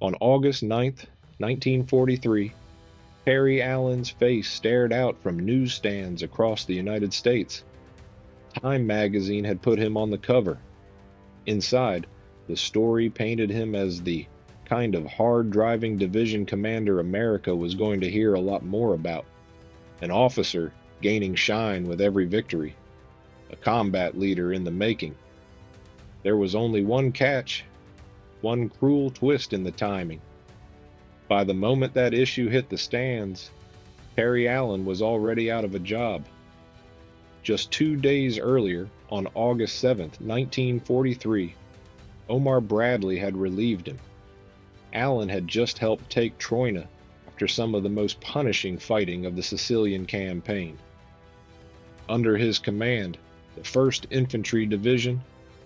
On August 9th, 1943, Terry Allen's face stared out from newsstands across the United States. Time magazine had put him on the cover. Inside, the story painted him as the kind of hard-driving division commander America was going to hear a lot more about. An officer gaining shine with every victory. A combat leader in the making. There was only one catch, one cruel twist in the timing. By the moment that issue hit the stands, Terry Allen was already out of a job. Just 2 days earlier, on August 7th, 1943, Omar Bradley had relieved him. Allen had just helped take Troina after some of the most punishing fighting of the Sicilian campaign. Under his command, the 1st Infantry Division,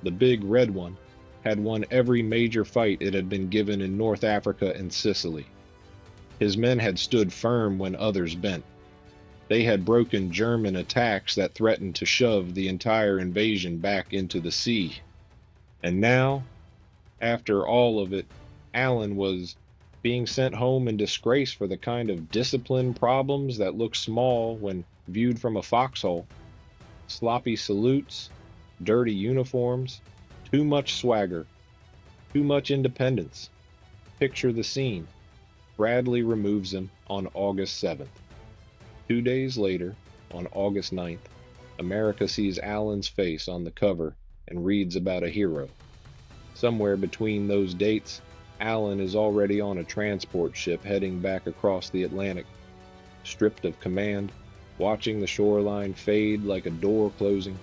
the big red one, had won every major fight it had been given in North Africa and Sicily. His men had stood firm when others bent. They had broken German attacks that threatened to shove the entire invasion back into the sea. And now, after all of it, Allen was being sent home in disgrace for the kind of discipline problems that look small when viewed from a foxhole. Sloppy salutes, dirty uniforms, too much swagger, too much independence. Picture the scene. Bradley removes him on August 7th. 2 days later, on August 9th, America sees Allen's face on the cover and reads about a hero. Somewhere between those dates, Allen is already on a transport ship heading back across the Atlantic, stripped of command, watching the shoreline fade like a door closing.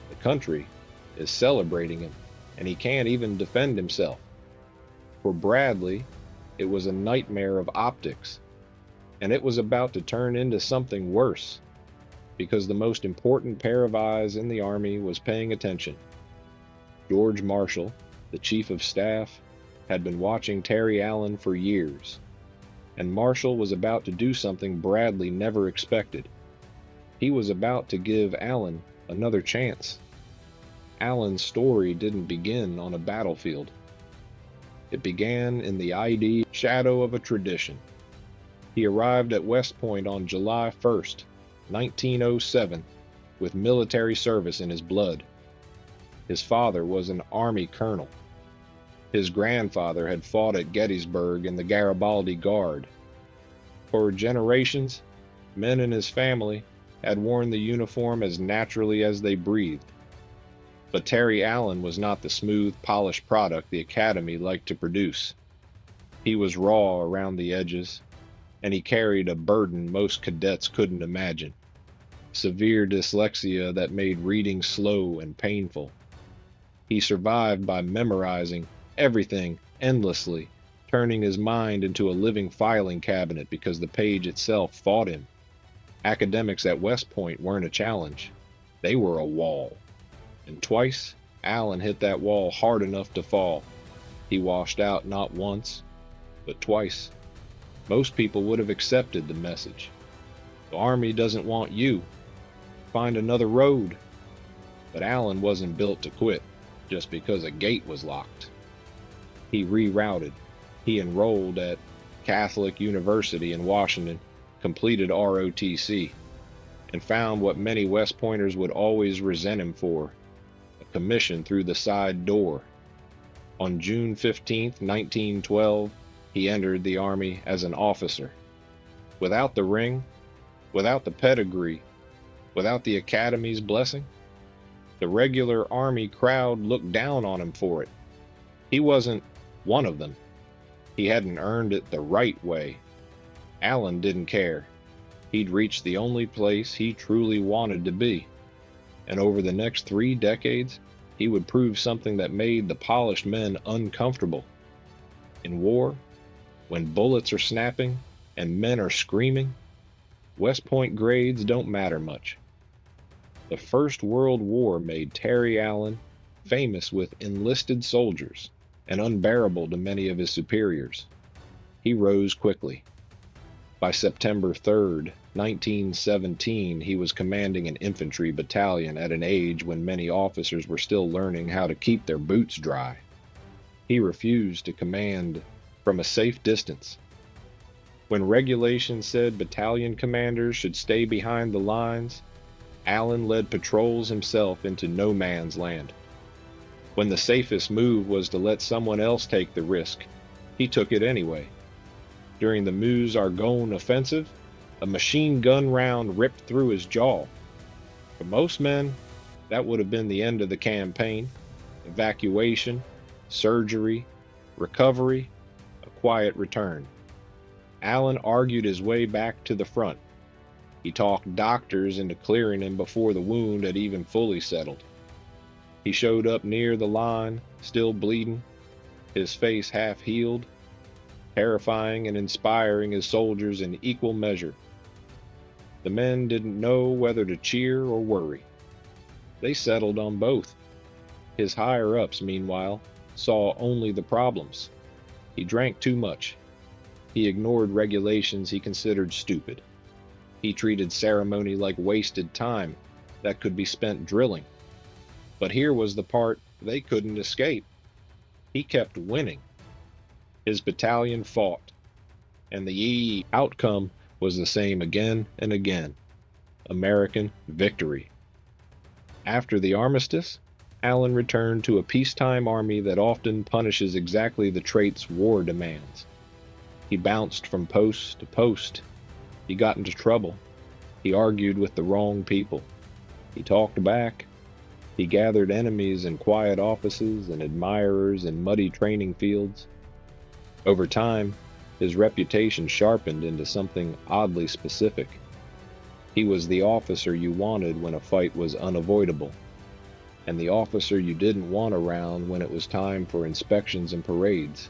The country is celebrating him, and he can't even defend himself. For Bradley, it was a nightmare of optics, and it was about to turn into something worse, because the most important pair of eyes in the Army was paying attention. George Marshall, the Chief of Staff, had been watching Terry Allen for years, and Marshall was about to do something Bradley never expected. He was about to give Allen another chance. Allen's story didn't begin on a battlefield. It began in the ID shadow of a tradition. He arrived at West Point on July 1st, 1907, with military service in his blood. His father was an Army colonel. His grandfather had fought at Gettysburg in the Garibaldi Guard. For generations, men in his family had worn the uniform as naturally as they breathed. But Terry Allen was not the smooth, polished product the Academy liked to produce. He was raw around the edges, and he carried a burden most cadets couldn't imagine. Severe dyslexia that made reading slow and painful. He survived by memorizing everything endlessly, turning his mind into a living filing cabinet because the page itself fought him. Academics at West Point weren't a challenge. They were a wall. And twice, Allen hit that wall hard enough to fall. He washed out not once, but twice. Most people would have accepted the message. The Army doesn't want you. Find another road. But Allen wasn't built to quit just because a gate was locked. He rerouted. He enrolled at Catholic University in Washington, completed ROTC, and found what many West Pointers would always resent him for, a commission through the side door. On June 15, 1912, he entered the Army as an officer. Without the ring, without the pedigree, without the Academy's blessing, the regular Army crowd looked down on him for it. He wasn't one of them. He hadn't earned it the right way. Allen didn't care. He'd reached the only place he truly wanted to be. And over the next 3 decades, he would prove something that made the polished men uncomfortable. In war, when bullets are snapping and men are screaming, West Point grades don't matter much. The First World War made Terry Allen famous with enlisted soldiers and unbearable to many of his superiors. He rose quickly. By September 3rd, 1917, he was commanding an infantry battalion at an age when many officers were still learning how to keep their boots dry. He refused to command from a safe distance. When regulations said battalion commanders should stay behind the lines, Allen led patrols himself into no man's land. When the safest move was to let someone else take the risk, he took it anyway. During the Meuse-Argonne offensive, a machine gun round ripped through his jaw. For most men, that would have been the end of the campaign. Evacuation, surgery, recovery, a quiet return. Allen argued his way back to the front. He talked doctors into clearing him before the wound had even fully settled. He showed up near the line, still bleeding, his face half healed, terrifying and inspiring his soldiers in equal measure. The men didn't know whether to cheer or worry. They settled on both. His higher-ups, meanwhile, saw only the problems. He drank too much. He ignored regulations he considered stupid. He treated ceremony like wasted time that could be spent drilling. But here was the part they couldn't escape. He kept winning. His battalion fought, and the outcome was the same again and again: American victory. After the armistice, Allen returned to a peacetime army that often punishes exactly the traits war demands. He bounced from post to post. He got into trouble. He argued with the wrong people. He talked back. He gathered enemies in quiet offices and admirers in muddy training fields. Over time, his reputation sharpened into something oddly specific. He was the officer you wanted when a fight was unavoidable, and the officer you didn't want around when it was time for inspections and parades.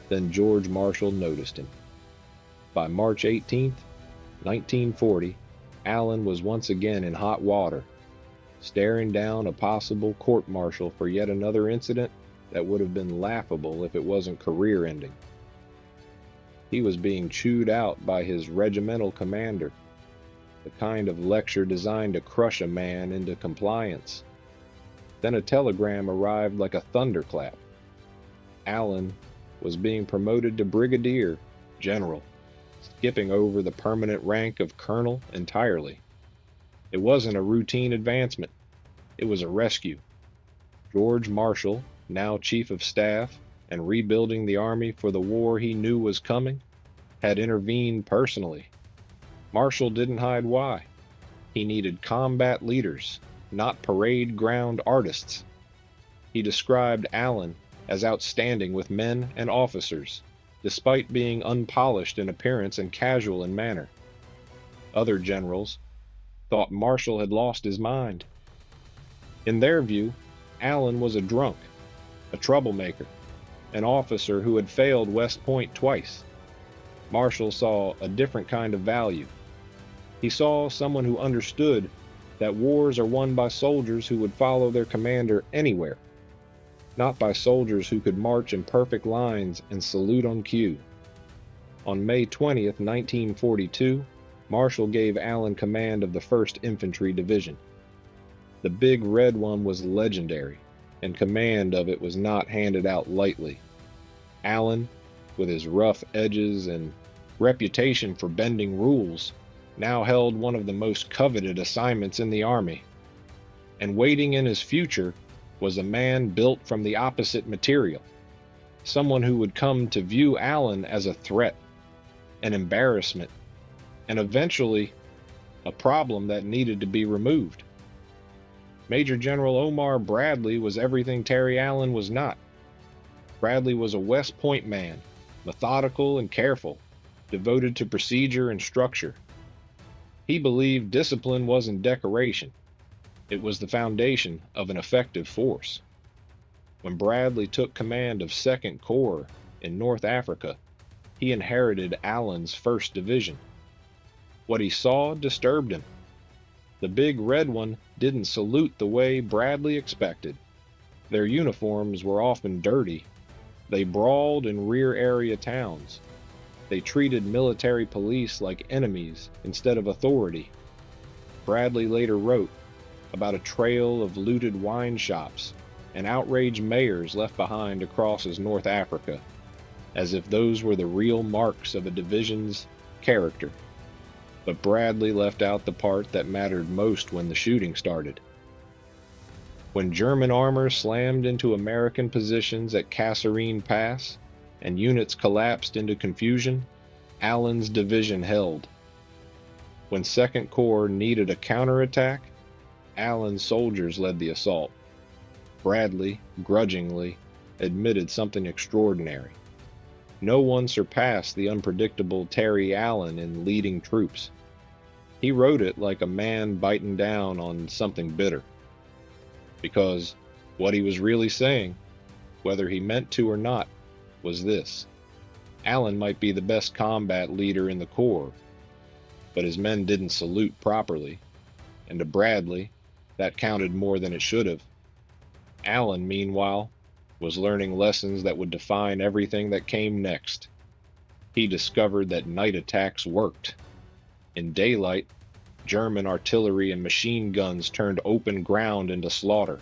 Then George Marshall noticed him. By March 18, 1940, Allen was once again in hot water, staring down a possible court-martial for yet another incident that would have been laughable if it wasn't career-ending. He was being chewed out by his regimental commander, the kind of lecture designed to crush a man into compliance. Then a telegram arrived like a thunderclap. Allen was being promoted to brigadier general, skipping over the permanent rank of colonel entirely. It wasn't a routine advancement. It was a rescue. George Marshall, now chief of staff and rebuilding the army for the war he knew was coming, had intervened personally. Marshall didn't hide why. He needed combat leaders, not parade ground artists. He described Allen as outstanding with men and officers, despite being unpolished in appearance and casual in manner. Other generals thought Marshall had lost his mind. In their view, Allen was a drunk, a troublemaker, an officer who had failed West Point twice. Marshall saw a different kind of value. He saw someone who understood that wars are won by soldiers who would follow their commander anywhere, not by soldiers who could march in perfect lines and salute on cue. On May 20th, 1942, Marshall gave Allen command of the 1st Infantry Division. The big red one was legendary, and command of it was not handed out lightly. Allen, with his rough edges and reputation for bending rules, now held one of the most coveted assignments in the Army. And waiting in his future was a man built from the opposite material, someone who would come to view Allen as a threat, an embarrassment, and eventually a problem that needed to be removed. Major General Omar Bradley was everything Terry Allen was not. Bradley was a West Point man, methodical and careful, devoted to procedure and structure. He believed discipline wasn't decoration. It was the foundation of an effective force. When Bradley took command of 2nd Corps in North Africa, he inherited Allen's 1st Division. What he saw disturbed him. The big red one didn't salute the way Bradley expected. Their uniforms were often dirty. They brawled in rear area towns. They treated military police like enemies instead of authority. Bradley later wrote about a trail of looted wine shops and outraged mayors left behind across his North Africa. as if those were the real marks of a division's character. But Bradley left out the part that mattered most when the shooting started. When German armor slammed into American positions at Kasserine Pass and units collapsed into confusion, Allen's division held. When Second Corps needed a counterattack, Allen's soldiers led the assault. Bradley, grudgingly, admitted something extraordinary. No one surpassed the unpredictable Terry Allen in leading troops. He wrote it like a man biting down on something bitter. Because what he was really saying, whether he meant to or not, was this: Allen might be the best combat leader in the Corps, but his men didn't salute properly, and to Bradley, that counted more than it should have. Allen, meanwhile, was learning lessons that would define everything that came next. He discovered that night attacks worked. In daylight, German artillery and machine guns turned open ground into slaughter.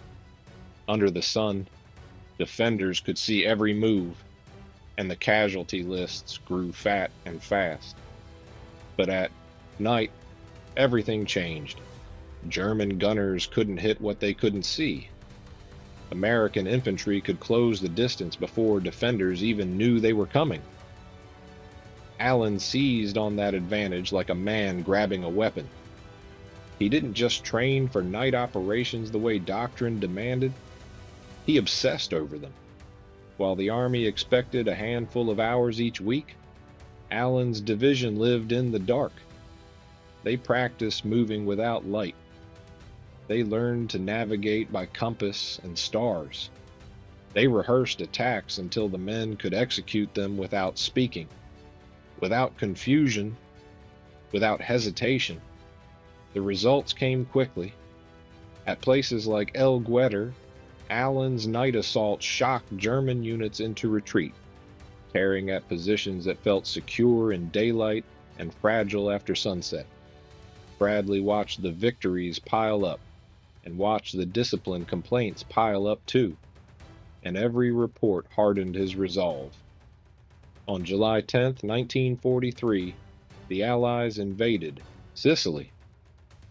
Under the sun, defenders could see every move, and the casualty lists grew fat and fast. But at night, everything changed. German gunners couldn't hit what they couldn't see. American infantry could close the distance before defenders even knew they were coming. Allen seized on that advantage like a man grabbing a weapon. He didn't just train for night operations the way doctrine demanded, he obsessed over them. While the Army expected a handful of hours each week, Allen's division lived in the dark. They practiced moving without light. They learned to navigate by compass and stars. They rehearsed attacks until the men could execute them without speaking, without confusion, without hesitation. The results came quickly. At places like El Gueter, Allen's night assault shocked German units into retreat, tearing at positions that felt secure in daylight and fragile after sunset. Bradley watched the victories pile up, and watched the discipline complaints pile up too, and every report hardened his resolve. On July 10, 1943, the Allies invaded Sicily.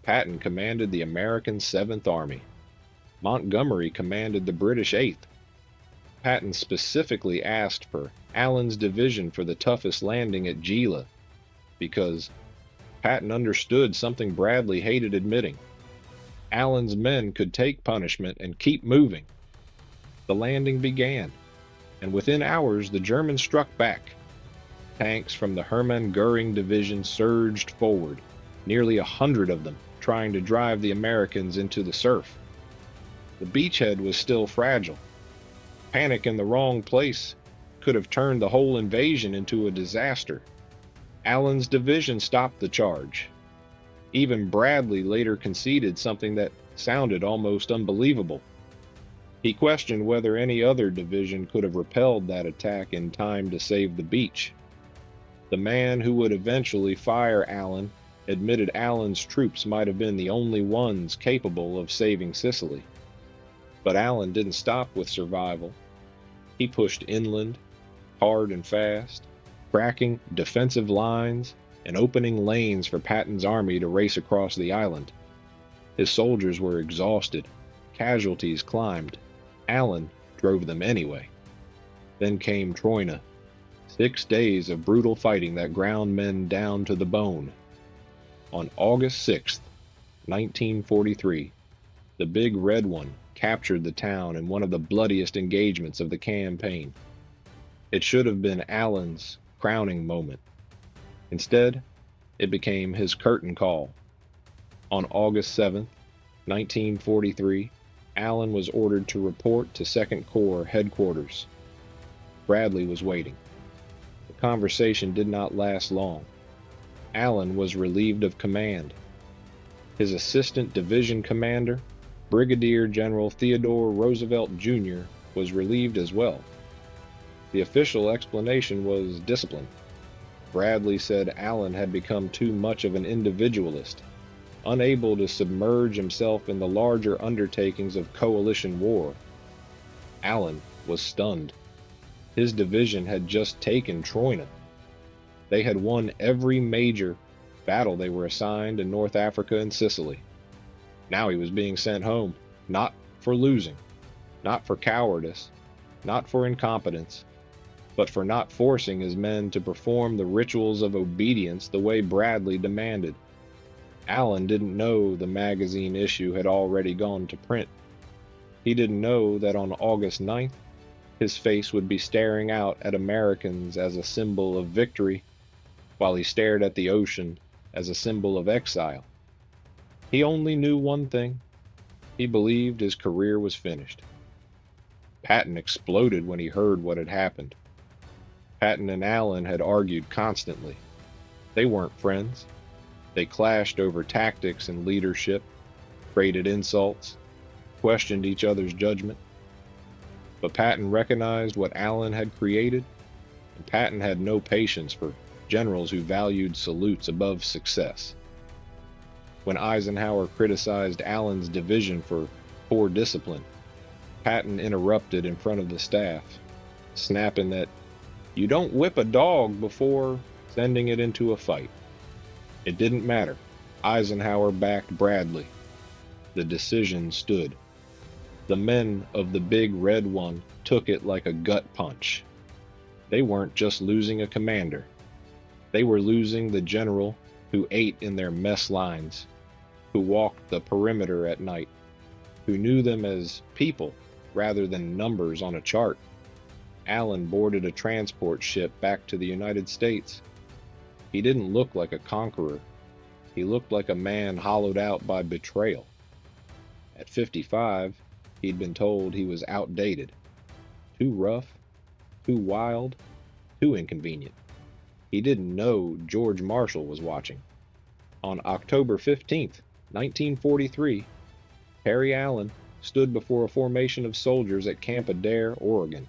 Patton commanded the American 7th Army. Montgomery commanded the British 8th. Patton specifically asked for Allen's division for the toughest landing at Gila, because Patton understood something Bradley hated admitting. Allen's men could take punishment and keep moving. The landing began, and within hours the Germans struck back. Tanks from the Hermann Goering Division surged forward, nearly 100 of them trying to drive the Americans into the surf. The beachhead was still fragile. Panic in the wrong place could have turned the whole invasion into a disaster. Allen's division stopped the charge. Even Bradley later conceded something that sounded almost unbelievable. He questioned whether any other division could have repelled that attack in time to save the beach. The man who would eventually fire Allen admitted Allen's troops might have been the only ones capable of saving Sicily. But Allen didn't stop with survival. He pushed inland, hard and fast, cracking defensive lines and opening lanes for Patton's army to race across the island. His soldiers were exhausted. Casualties climbed. Allen drove them anyway. Then came Troina. 6 days of brutal fighting that ground men down to the bone. On August 6th, 1943, the Big Red One captured the town in one of the bloodiest engagements of the campaign. It should have been Allen's crowning moment. Instead, it became his curtain call. On August 7, 1943, Allen was ordered to report to Second Corps headquarters. Bradley was waiting. The conversation did not last long. Allen was relieved of command. His assistant division commander, Brigadier General Theodore Roosevelt Jr., was relieved as well. The official explanation was discipline. Bradley said Allen had become too much of an individualist, unable to submerge himself in the larger undertakings of coalition war. Allen was stunned. His division had just taken Troina. They had won every major battle they were assigned in North Africa and Sicily. Now he was being sent home, not for losing, not for cowardice, not for incompetence, but for not forcing his men to perform the rituals of obedience the way Bradley demanded. Allen didn't know the magazine issue had already gone to print. He didn't know that on August 9th, his face would be staring out at Americans as a symbol of victory, while he stared at the ocean as a symbol of exile. He only knew one thing. He believed his career was finished. Patton exploded when he heard what had happened. Patton and Allen had argued constantly. They weren't friends. They clashed over tactics and leadership, traded insults, questioned each other's judgment. But Patton recognized what Allen had created, and Patton had no patience for generals who valued salutes above success. When Eisenhower criticized Allen's division for poor discipline, Patton interrupted in front of the staff, snapping that you don't whip a dog before sending it into a fight. It didn't matter. Eisenhower backed Bradley. The decision stood. The men of the Big Red One took it like a gut punch. They weren't just losing a commander. They were losing the general who ate in their mess lines, who walked the perimeter at night, who knew them as people rather than numbers on a chart. Allen boarded a transport ship back to the United States. He didn't look like a conqueror. He looked like a man hollowed out by betrayal. At 55, he'd been told he was outdated, too rough, too wild, too inconvenient. He didn't know George Marshall was watching. On October 15th, 1943, Harry Allen stood before a formation of soldiers at Camp Adair, Oregon.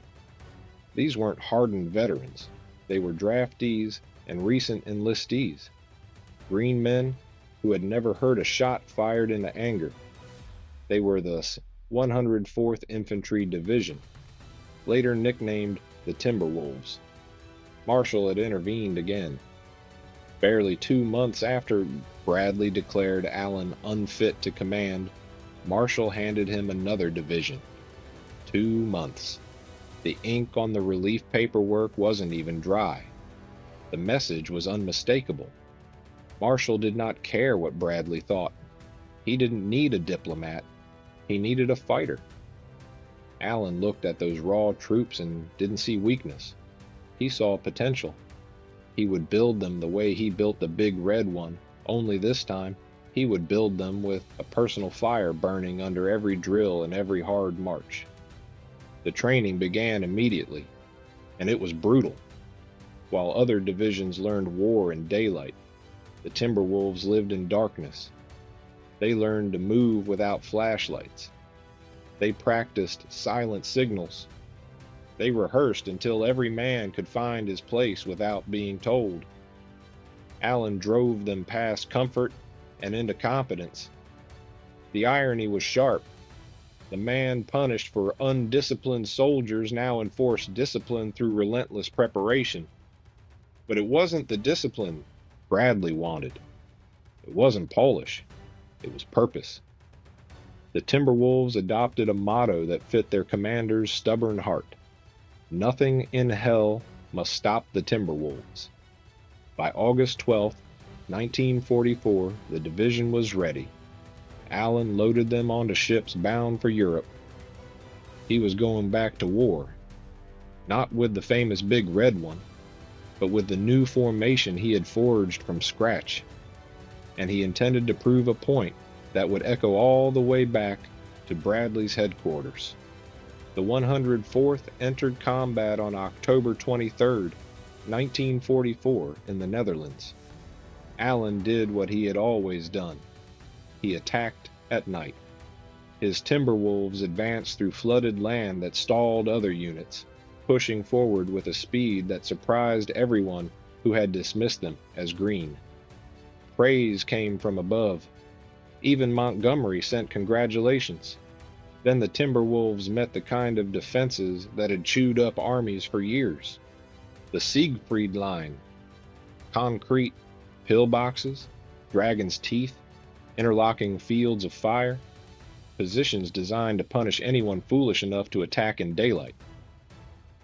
These weren't hardened veterans. They were draftees and recent enlistees, green men who had never heard a shot fired into anger. They were the 104th Infantry Division, later nicknamed the Timberwolves. Marshall had intervened again. Barely 2 months after Bradley declared Allen unfit to command, Marshall handed him another division. 2 months. The ink on the relief paperwork wasn't even dry. The message was unmistakable. Marshall did not care what Bradley thought. He didn't need a diplomat. He needed a fighter. Allen looked at those raw troops and didn't see weakness. He saw potential. He would build them the way he built the Big Red One, only this time he would build them with a personal fire burning under every drill and every hard march. The training began immediately, and it was brutal. While other divisions learned war in daylight, the Timberwolves lived in darkness. They learned to move without flashlights. They practiced silent signals. They rehearsed until every man could find his place without being told. Allen drove them past comfort and into competence. The irony was sharp. The man punished for undisciplined soldiers now enforced discipline through relentless preparation. But it wasn't the discipline Bradley wanted. It wasn't Polish. It was purpose. The Timberwolves adopted a motto that fit their commander's stubborn heart. Nothing in hell must stop the Timberwolves. By August 12, 1944, the division was ready. Allen loaded them onto ships bound for Europe. He was going back to war, not with the famous Big Red One, but with the new formation he had forged from scratch. And he intended to prove a point that would echo all the way back to Bradley's headquarters. The 104th entered combat on October 23, 1944, in the Netherlands. Allen did what he had always done. He attacked at night. His Timberwolves advanced through flooded land that stalled other units, pushing forward with a speed that surprised everyone who had dismissed them as green. Praise came from above. Even Montgomery sent congratulations. Then the Timberwolves met the kind of defenses that had chewed up armies for years. The Siegfried Line, concrete pillboxes, dragon's teeth, interlocking fields of fire, positions designed to punish anyone foolish enough to attack in daylight.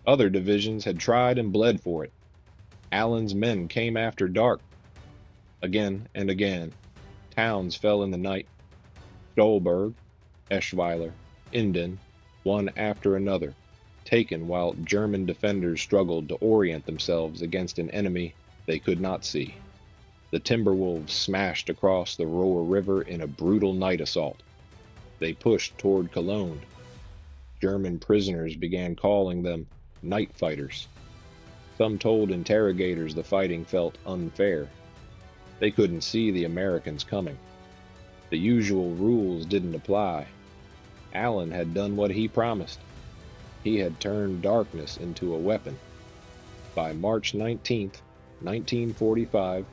Other divisions had tried and bled for it. Allen's men came after dark. Again and again, towns fell in the night. Stolberg, Eschweiler, Inden, one after another, taken while German defenders struggled to orient themselves against an enemy they could not see. The Timberwolves smashed across the Roer River in a brutal night assault. They pushed toward Cologne. German prisoners began calling them night fighters. Some told interrogators the fighting felt unfair. They couldn't see the Americans coming. The usual rules didn't apply. Allen had done what he promised. He had turned darkness into a weapon. By March 19, 1945,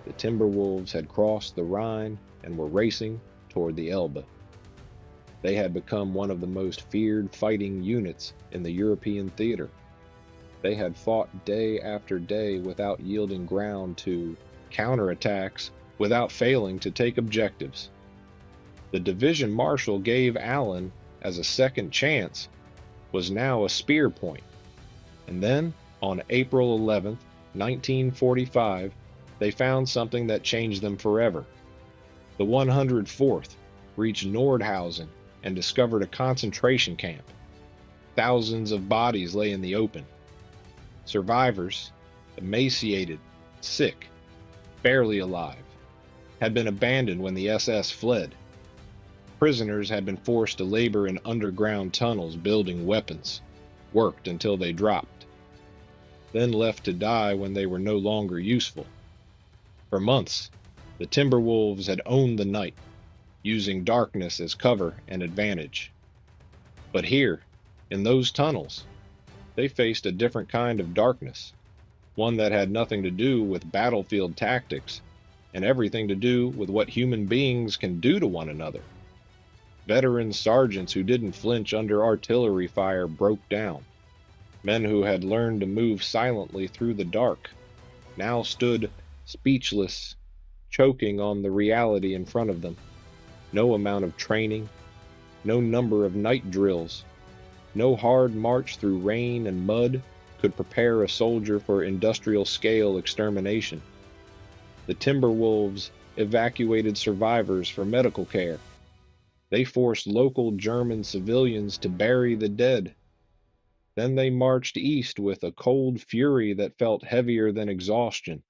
the Timberwolves had crossed the Rhine and were racing toward the Elbe. They had become one of the most feared fighting units in the European theater. They had fought day after day without yielding ground to counterattacks, without failing to take objectives. The division marshal gave Allen as a second chance was now a spear point. And then, on April 11, 1945, they found something that changed them forever. The 104th reached Nordhausen and discovered a concentration camp. Thousands of bodies lay in the open. Survivors, emaciated, sick, barely alive, had been abandoned when the SS fled. Prisoners had been forced to labor in underground tunnels building weapons, worked until they dropped, then left to die when they were no longer useful. For months, the Timberwolves had owned the night, using darkness as cover and advantage. But here, in those tunnels, they faced a different kind of darkness, one that had nothing to do with battlefield tactics and everything to do with what human beings can do to one another. Veteran sergeants who didn't flinch under artillery fire broke down. Men who had learned to move silently through the dark now stood speechless, choking on the reality in front of them. No amount of training, no number of night drills, no hard march through rain and mud could prepare a soldier for industrial-scale extermination. The Timberwolves evacuated survivors for medical care. They forced local German civilians to bury the dead. Then they marched east with a cold fury that felt heavier than exhaustion,